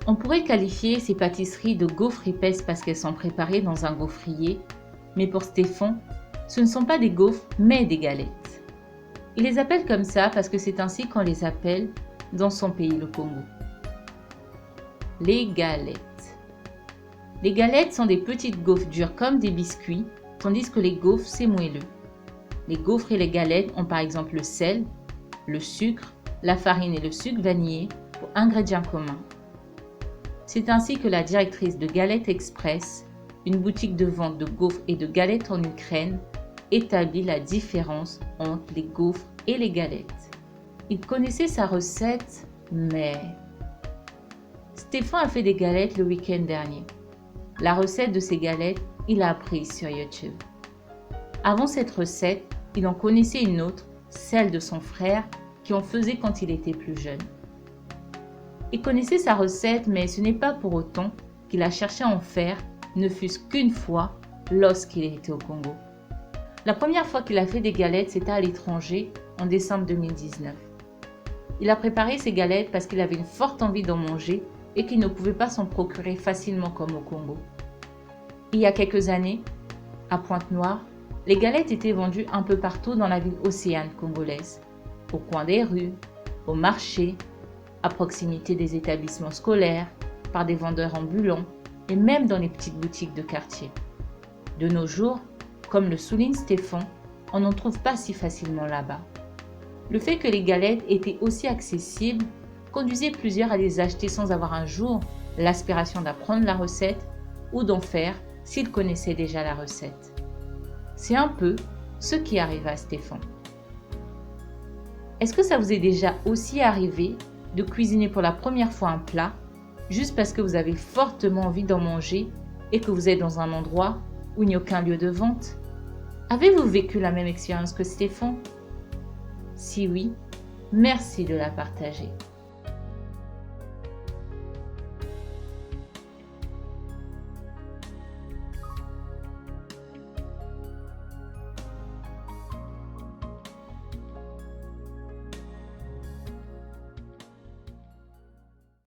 On pourrait qualifier ces pâtisseries de gaufres épaisses parce qu'elles sont préparées dans un gaufrier, mais pour Stéphane, ce ne sont pas des gaufres mais des galettes. Il les appelle comme ça parce que c'est ainsi qu'on les appelle dans son pays, le Congo. Les galettes. Les galettes sont des petites gaufres dures comme des biscuits, tandis que les gaufres, c'est moelleux. Les gaufres et les galettes ont par exemple le sel, le sucre, la farine et le sucre vanillé pour ingrédients communs. C'est ainsi que la directrice de Galettes Express, une boutique de vente de gaufres et de galettes en Ukraine, établit la différence entre les gaufres et les galettes. Il connaissait sa recette, mais... Stéphane a fait des galettes le week-end dernier. La recette de ces galettes, il l'a apprise sur YouTube. Avant cette recette, il en connaissait une autre, celle de son frère, qui en faisait quand il était plus jeune. Il connaissait sa recette, mais ce n'est pas pour autant qu'il a cherché à en faire, ne fût-ce qu'une fois, lorsqu'il était au Congo. La première fois qu'il a fait des galettes, c'était à l'étranger, en décembre 2019. Il a préparé ces galettes parce qu'il avait une forte envie d'en manger et qu'il ne pouvait pas s'en procurer facilement comme au Congo. Il y a quelques années, à Pointe-Noire, les galettes étaient vendues un peu partout dans la ville océane congolaise, au coin des rues, au marché, à proximité des établissements scolaires, par des vendeurs ambulants et même dans les petites boutiques de quartier. De nos jours, comme le souligne Stéphane, on n'en trouve pas si facilement là-bas. Le fait que les galettes étaient aussi accessibles conduisait plusieurs à les acheter sans avoir un jour l'aspiration d'apprendre la recette ou d'en faire s'ils connaissaient déjà la recette. C'est un peu ce qui arrive à Stéphane. Est-ce que ça vous est déjà aussi arrivé de cuisiner pour la première fois un plat juste parce que vous avez fortement envie d'en manger et que vous êtes dans un endroit où il n'y a aucun lieu de vente? Avez-vous vécu la même expérience que Stéphane? Si oui, merci de la partager.